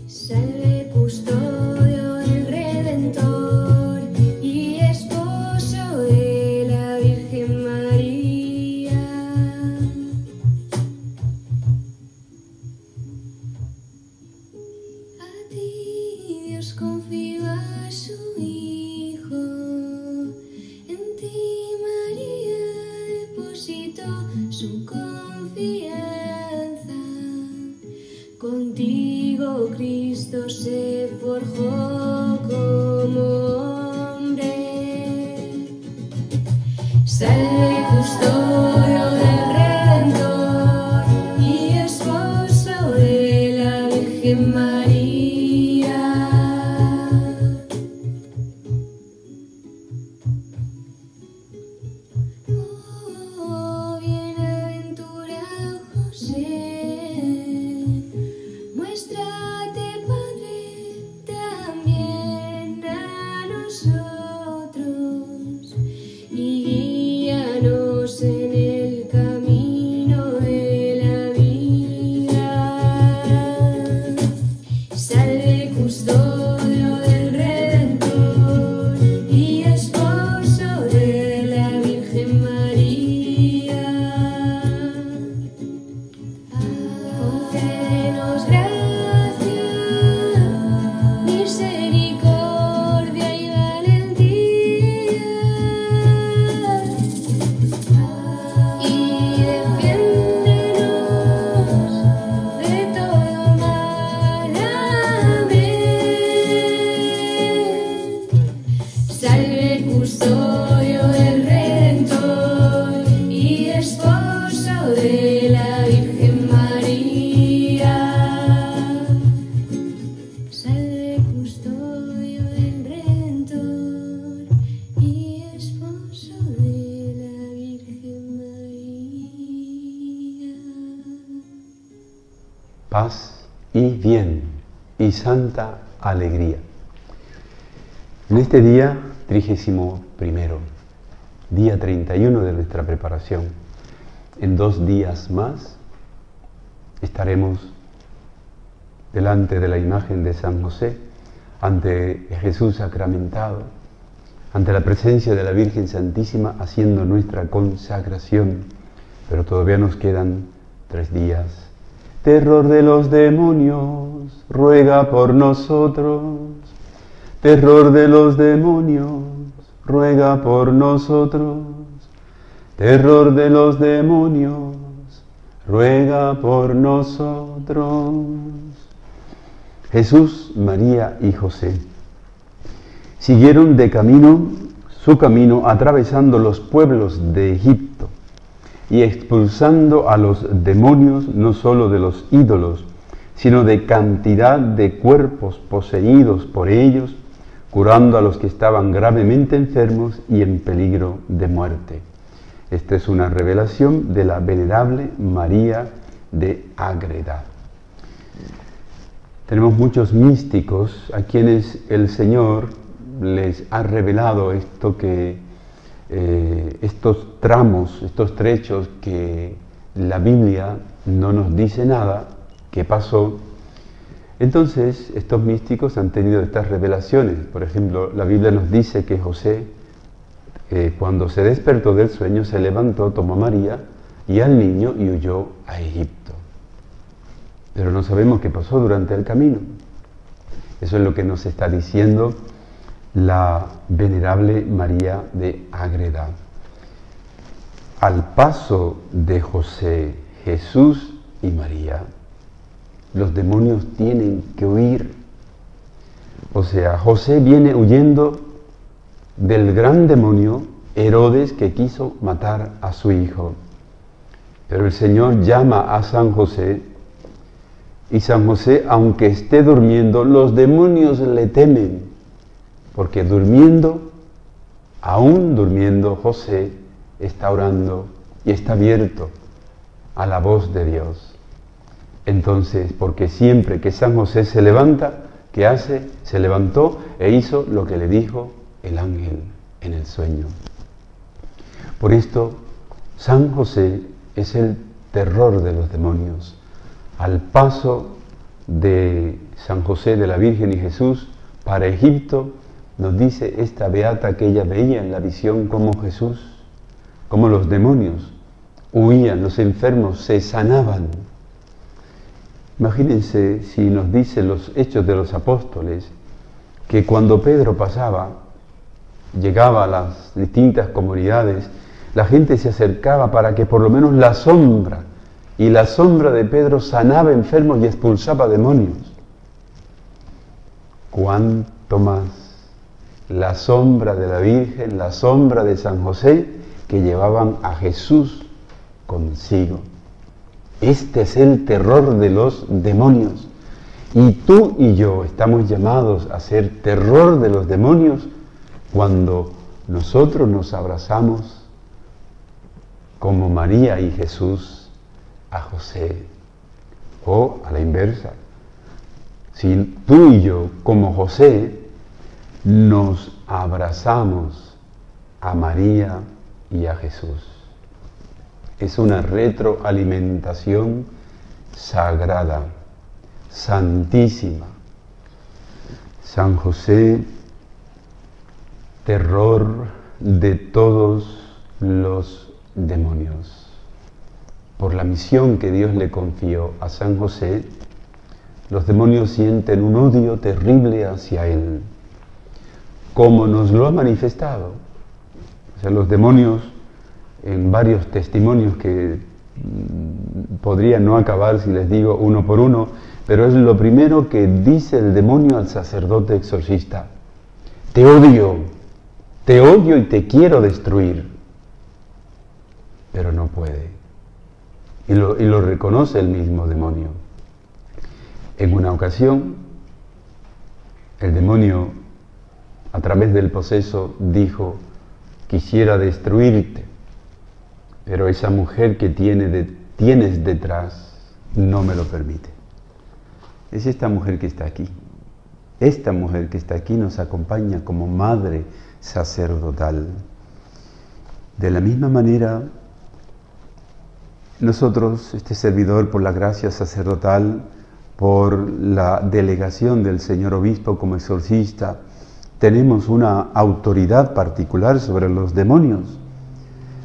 Salve custodio del Redentor y esposo de la Virgen María. A ti Dios confió a su Hijo, en ti María depositó su confianza. Contigo Cristo se forjó como hombre. Salve custodio del Redentor y esposo de la Virgen María. Oh, bienaventurado José, muéstrate, Padre, también a nosotros y guíanos en el camino de la vida. Salve custodio del Redentor y esposo de la Virgen María. Concédenos gracia, misericordia y valentía, y defiéndenos de todo mal. Amén. Salve custodio del Redentor y esposo de la Virgen María. Salve custodio del Redentor y esposo de la Virgen María. Paz y bien y santa alegría. En este día 31, día 31 de nuestra preparación, en 2 días más estaremos delante de la imagen de San José, ante Jesús sacramentado, ante la presencia de la Virgen Santísima, haciendo nuestra consagración. Pero todavía nos quedan 3 días. Terror de los demonios, ruega por nosotros. Terror de los demonios, ruega por nosotros. Terror de los demonios, ruega por nosotros. Jesús, María y José siguieron de camino, su camino, atravesando los pueblos de Egipto y expulsando a los demonios, no solo de los ídolos, sino de cantidad de cuerpos poseídos por ellos, curando a los que estaban gravemente enfermos y en peligro de muerte. Esta es una revelación de la venerable María de Ágreda. Tenemos muchos místicos a quienes el Señor les ha revelado estos tramos, estos trechos que la Biblia no nos dice nada que pasó. Entonces, estos místicos han tenido estas revelaciones. Por ejemplo, la Biblia nos dice que José, cuando se despertó del sueño, se levantó, tomó a María y al niño y huyó a Egipto. Pero no sabemos qué pasó durante el camino. Eso es lo que nos está diciendo la venerable María de Ágreda. Al paso de José, Jesús y María, los demonios tienen que huir. O sea, José viene huyendo del gran demonio Herodes, que quiso matar a su hijo. Pero el Señor llama a San José, y San José, aunque esté durmiendo, los demonios le temen, porque aún durmiendo, José está orando y está abierto a la voz de Dios. Entonces, porque siempre que San José se levanta, ¿qué hace? Se levantó e hizo lo que le dijo el ángel en el sueño. Por esto, San José es el terror de los demonios. Al paso de San José, de la Virgen y Jesús para Egipto, nos dice esta beata que ella veía en la visión como Jesús, como los demonios huían, los enfermos se sanaban. Imagínense si nos dice los Hechos de los Apóstoles que cuando Pedro pasaba, llegaba a las distintas comunidades, la gente se acercaba para que por lo menos la sombra de Pedro sanaba enfermos y expulsaba demonios. ¿Cuánto más la sombra de la Virgen, la sombra de San José, que llevaban a Jesús consigo? Este es el terror de los demonios. Y tú y yo estamos llamados a ser terror de los demonios cuando nosotros nos abrazamos como María y Jesús a José, o a la inversa. Si tú y yo, como José, nos abrazamos a María y a Jesús, es una retroalimentación sagrada, santísima. San José, terror de todos los demonios. Por la misión que Dios le confió a San José, los demonios sienten un odio terrible hacia él, como nos lo ha manifestado. O sea, los demonios, en varios testimonios que podría no acabar si les digo uno por uno, pero es lo primero que dice el demonio al sacerdote exorcista: te odio y te quiero destruir. Pero no puede. Y lo reconoce el mismo demonio. En una ocasión, el demonio, a través del poseso, dijo: quisiera destruirte, pero esa mujer que tienes detrás no me lo permite. Es esta mujer que está aquí. Esta mujer que está aquí nos acompaña como madre sacerdotal. De la misma manera, nosotros, este servidor, por la gracia sacerdotal, por la delegación del señor obispo como exorcista, tenemos una autoridad particular sobre los demonios.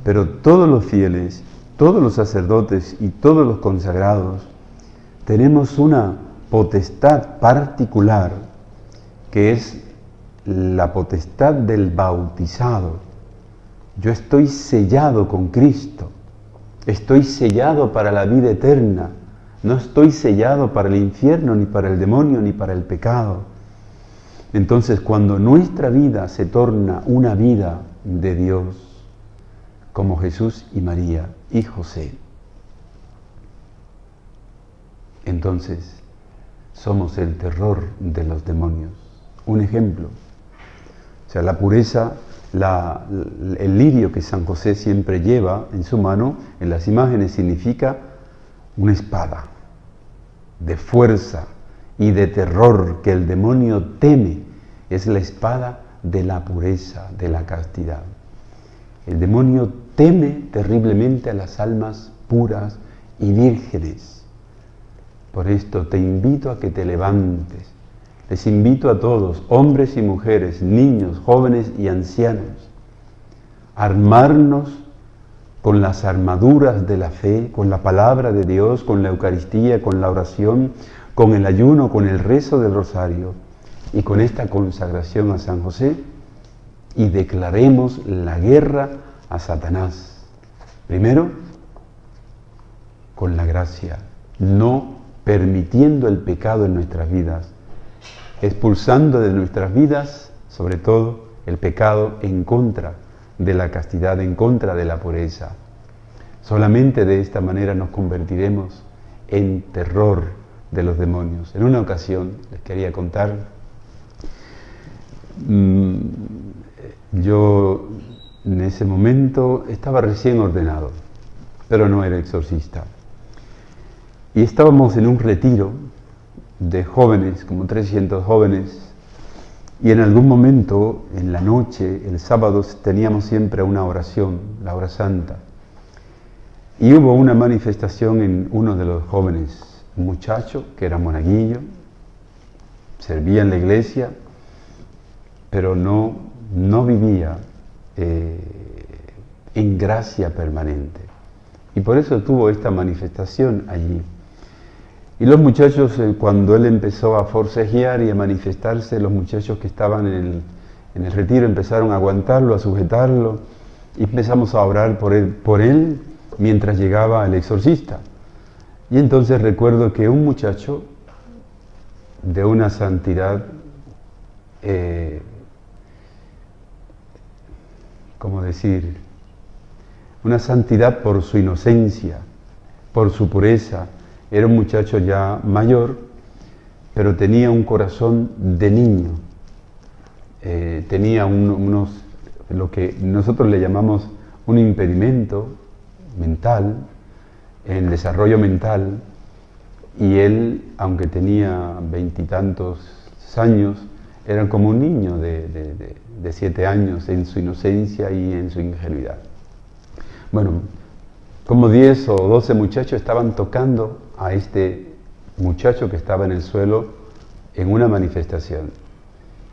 Pero todos los fieles, todos los sacerdotes y todos los consagrados tenemos una potestad particular, que es la potestad del bautizado. Yo estoy sellado con Cristo, estoy sellado para la vida eterna, no estoy sellado para el infierno, ni para el demonio, ni para el pecado. Entonces, cuando nuestra vida se torna una vida de Dios, como Jesús y María y José, entonces somos el terror de los demonios. Un ejemplo, o sea, la pureza, el lirio que San José siempre lleva en su mano, en las imágenes, significa una espada de fuerza y de terror que el demonio teme. Es la espada de la pureza, de la castidad. El demonio teme terriblemente a las almas puras y vírgenes. Por esto te invito a que te levantes. Les invito a todos, hombres y mujeres, niños, jóvenes y ancianos, a armarnos con las armaduras de la fe, con la palabra de Dios, con la Eucaristía, con la oración, con el ayuno, con el rezo del rosario y con esta consagración a San José, y declaremos la guerra a Satanás. Primero, con la gracia, no permitiendo el pecado en nuestras vidas, expulsando de nuestras vidas, sobre todo, el pecado en contra de la castidad, en contra de la pureza. Solamente de esta manera nos convertiremos en terror de los demonios. En una ocasión, les quería contar, yo en ese momento estaba recién ordenado, pero no era exorcista. Y estábamos en un retiro de jóvenes, como 300 jóvenes, y en algún momento, en la noche, el sábado, teníamos siempre una oración, la hora santa. Y hubo una manifestación en uno de los jóvenes un muchacho que era monaguillo, servía en la iglesia, pero no vivía en gracia permanente. Y por eso tuvo esta manifestación allí. Y los muchachos, cuando él empezó a forcejear y a manifestarse, los muchachos que estaban en el retiro empezaron a aguantarlo, a sujetarlo, y empezamos a orar por él mientras llegaba el exorcista. Y entonces recuerdo que un muchacho de una santidad, ¿cómo decir? Una santidad por su inocencia, por su pureza. Era un muchacho ya mayor, pero tenía un corazón de niño. Tenía lo que nosotros le llamamos un impedimento mental, en desarrollo mental, y él, aunque tenía 20 y tantos años, era como un niño de 7 años en su inocencia y en su ingenuidad. Bueno, como 10 o 12 muchachos estaban tocando a este muchacho que estaba en el suelo en una manifestación.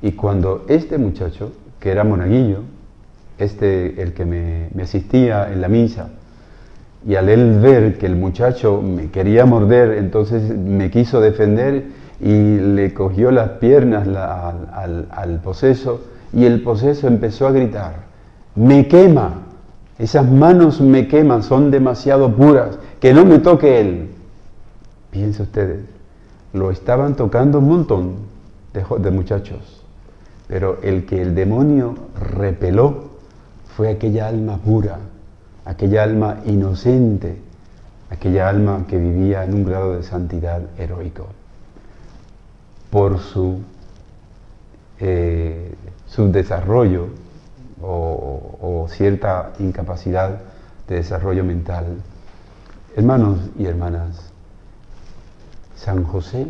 Y cuando este muchacho, que era monaguillo, el que me asistía en la misa, y al él ver que el muchacho me quería morder, entonces me quiso defender y le cogió las piernas al poseso, y el poseso empezó a gritar: ¡me quema! Esas manos me queman, son demasiado puras, que no me toque él. Piensen ustedes, lo estaban tocando un montón de muchachos, pero el que el demonio repeló fue aquella alma pura, aquella alma inocente, aquella alma que vivía en un grado de santidad heroico, por su desarrollo o cierta incapacidad de desarrollo mental. Hermanos y hermanas, San José,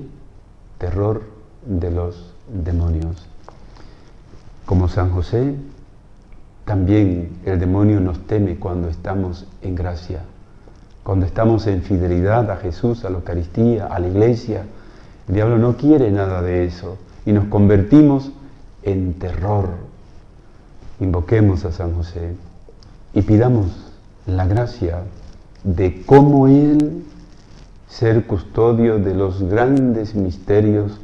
terror de los demonios. Como San José, también el demonio nos teme cuando estamos en gracia, cuando estamos en fidelidad a Jesús, a la Eucaristía, a la Iglesia. El diablo no quiere nada de eso y nos convertimos en terror. Invoquemos a San José y pidamos la gracia de cómo Él ser custodio de los grandes misterios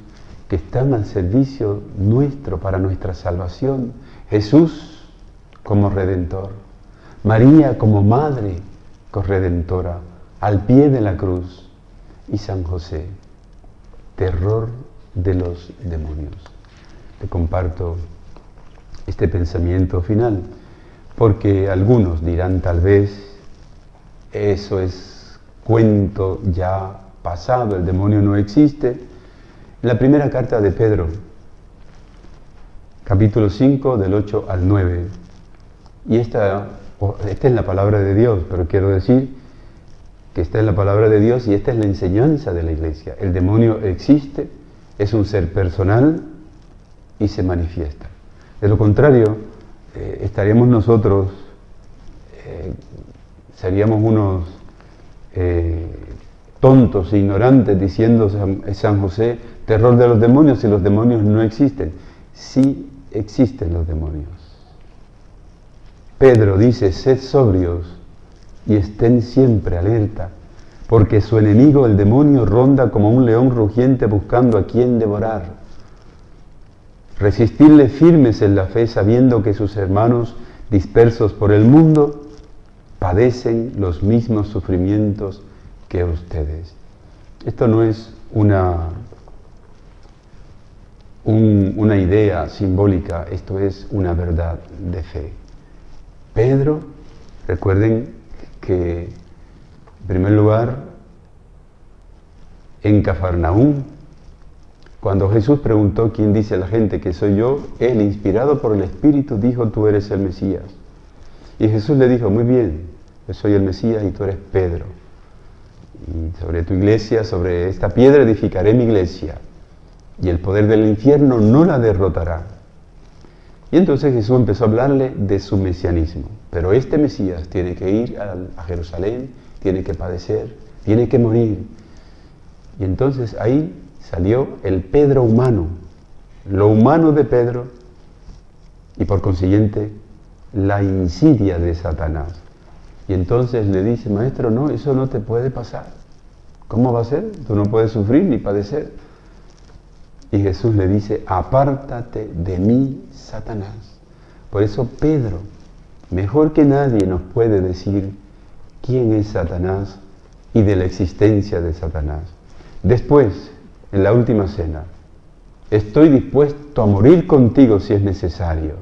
que están al servicio nuestro para nuestra salvación. Jesús como Redentor, María como Madre corredentora, al pie de la cruz, y San José, terror de los demonios. Te comparto este pensamiento final, porque algunos dirán tal vez, eso es cuento ya pasado, el demonio no existe. En la primera carta de Pedro, capítulo 5, del 8 al 9, y esta es la palabra de Dios, pero quiero decir que esta es la palabra de Dios y esta es la enseñanza de la Iglesia. El demonio existe, es un ser personal y se manifiesta. De lo contrario, estaríamos nosotros, seríamos unos tontos e ignorantes diciendo San José, terror de los demonios, y los demonios no existen. Sí existen los demonios. Pedro dice, sed sobrios y estén siempre alerta, porque su enemigo, el demonio, ronda como un león rugiente buscando a quien devorar. Resistirle firmes en la fe, sabiendo que sus hermanos dispersos por el mundo padecen los mismos sufrimientos que ustedes. Esto no es una idea simbólica, esto es una verdad de fe. Pedro, recuerden que, en primer lugar, en Cafarnaúm, cuando Jesús preguntó quién dice la gente que soy yo, él, inspirado por el Espíritu, dijo, tú eres el Mesías. Y Jesús le dijo, muy bien, yo soy el Mesías y tú eres Pedro. Y sobre tu iglesia, sobre esta piedra edificaré mi iglesia, y el poder del infierno no la derrotará. Y entonces Jesús empezó a hablarle de su mesianismo. Pero este Mesías tiene que ir a Jerusalén, tiene que padecer, tiene que morir. Y entonces ahí salió el Pedro humano, lo humano de Pedro y por consiguiente la insidia de Satanás. Y entonces le dice, maestro, no, eso no te puede pasar. ¿Cómo va a ser? Tú no puedes sufrir ni padecer. Y Jesús le dice, apártate de mí, Satanás. Por eso Pedro, mejor que nadie, nos puede decir quién es Satanás y de la existencia de Satanás. Después, en la última cena, estoy dispuesto a morir contigo si es necesario.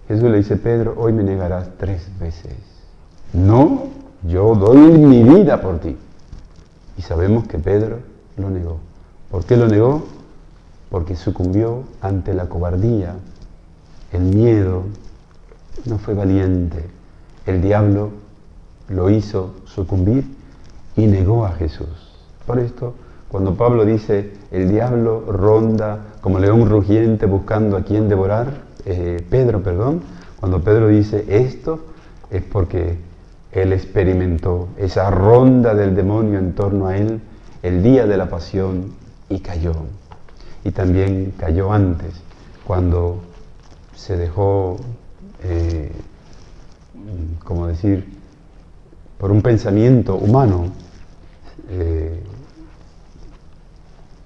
Jesús le dice, Pedro, hoy me negarás 3 veces. No, yo doy mi vida por ti. Y sabemos que Pedro lo negó. ¿Por qué lo negó? Porque sucumbió ante la cobardía, el miedo, no fue valiente. El diablo lo hizo sucumbir y negó a Jesús. Por esto, cuando Pablo dice, el diablo ronda como león rugiente buscando a quien devorar, cuando Pedro dice esto, es porque él experimentó esa ronda del demonio en torno a él el día de la pasión y cayó. Y también cayó antes, cuando se dejó, por un pensamiento humano,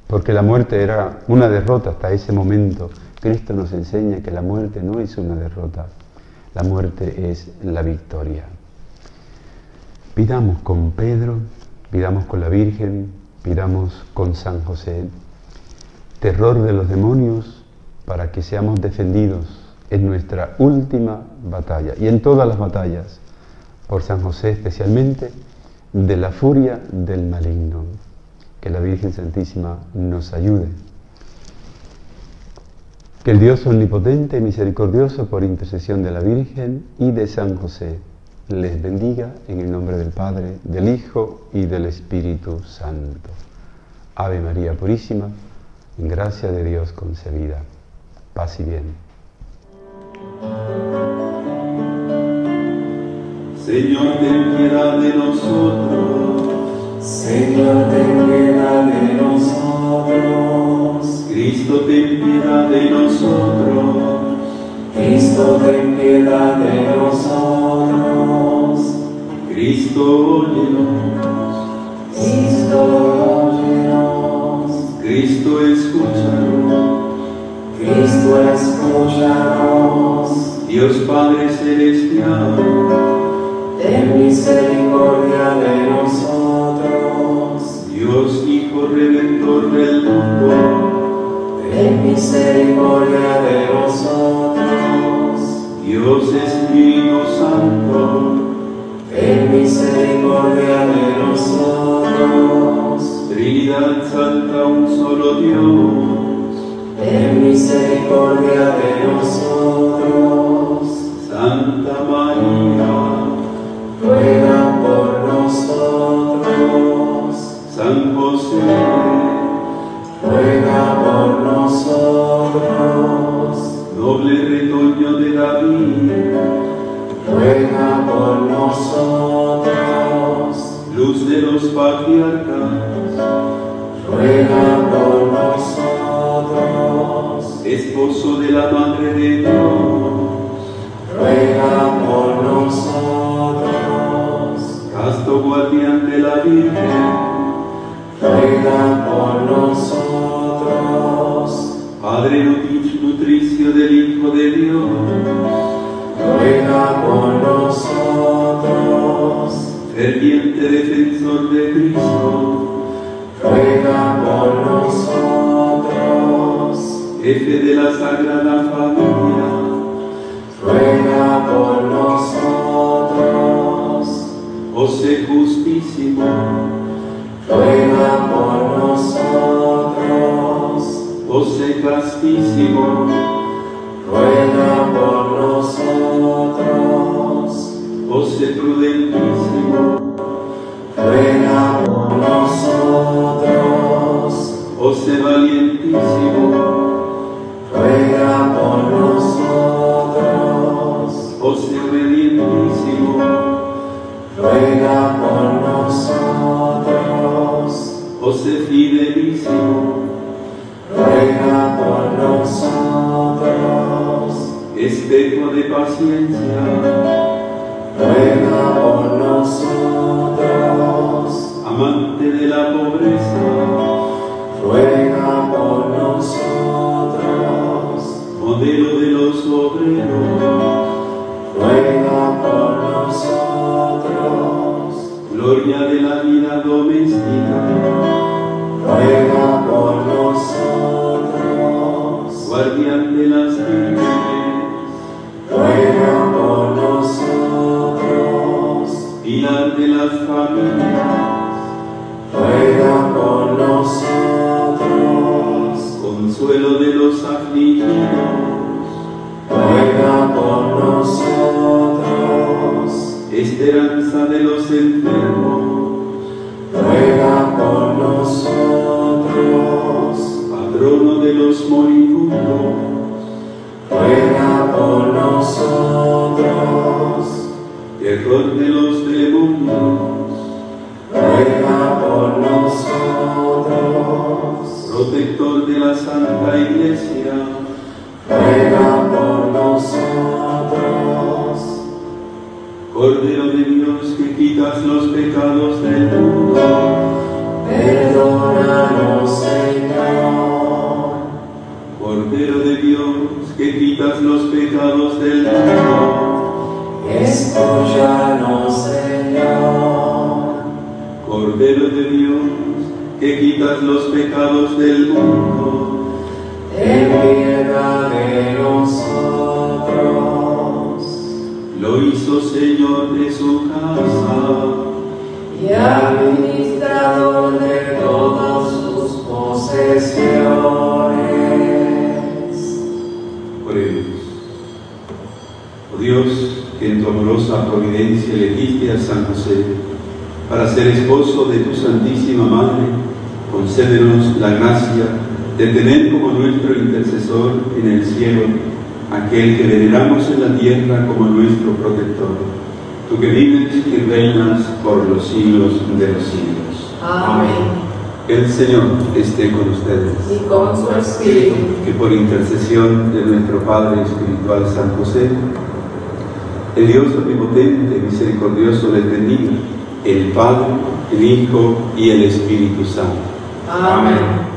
porque la muerte era una derrota hasta ese momento. Cristo nos enseña que la muerte no es una derrota, la muerte es la victoria. Pidamos con Pedro, pidamos con la Virgen, pidamos con San José, terror de los demonios para que seamos defendidos en nuestra última batalla y en todas las batallas, por San José especialmente, de la furia del maligno. Que la Virgen Santísima nos ayude. Que el Dios omnipotente y misericordioso, por intercesión de la Virgen y de San José, les bendiga en el nombre del Padre, del Hijo y del Espíritu Santo. Ave María Purísima, en gracia de Dios concebida. Paz y bien. Señor, ten piedad de nosotros. Señor, ten piedad de nosotros. Cristo, ten piedad de nosotros. Cristo, ten piedad de nosotros. Cristo, óyenos. Cristo, óyenos. Cristo, escúchanos. Cristo, escúchanos. Dios Padre Celestial, ten misericordia de nosotros. Dios Hijo Redentor del mundo, Ten misericordia de nosotros. Dios Espíritu Santo, Ten misericordia de nosotros. Trinidad Santa, un solo Dios, Ten misericordia de nosotros. Santa María, Ruega por nosotros. San José, Ruega por nosotros. noble retoño de David, Ruega por nosotros. luz de los patriarcas, Ruega por nosotros. esposo de la Madre de Dios, Ruega por nosotros. casto guardián de la Virgen, Ruega por nosotros. Padre nutricio del Hijo de Dios, Ruega por nosotros. ferviente defensor de Cristo, Ruega por nosotros. jefe de la Sagrada Familia, Ruega por nosotros. José justísimo, Ruega por nosotros. José castísimo, Ruega por nosotros. José prudentísimo, Ruega por nosotros. José valientísimo, Ruega por nosotros. José obedientísimo, Ruega por nosotros. José fidelísimo, ruega por nosotros, espejo de paciencia, ruega por nosotros, amante de la pobreza, ruega por nosotros, modelo de los obreros, ruega por nosotros, gloria de la vida doméstica, ruega por nosotros, guardián de las vírgenes, ruega por nosotros, pilar de las familias, ruega por nosotros, consuelo de los afligidos, ruega por nosotros, esperanza de los enfermos, ruega por nosotros, patrono de los moribundos, ruega por nosotros, terror de los demonios, ruega por nosotros, protector de la Santa Iglesia, ruega por nosotros, Cordero de Dios que quitas los pecados del mundo, perdónanos, Señor, Cordero de Dios que quitas los pecados del mundo, escúchanos, Señor, Cordero de Dios que quitas los pecados del mundo, ten piedad de nosotros. lo hizo Señor de su casa, Y administrador de todas sus posesiones. Oremos. Oh Dios, que en tu amorosa providencia elegiste a San José para ser esposo de tu Santísima Madre, concédenos la gracia de tener como nuestro intercesor en el cielo aquel que veneramos en la tierra como nuestro protector. Tú que vives y reinas por los siglos de los siglos. Amén. El Señor esté con ustedes. Y con su espíritu. Que por intercesión de nuestro Padre Espiritual San José, el Dios omnipotente, misericordioso, les bendiga, el Padre, el Hijo y el Espíritu Santo. Amén.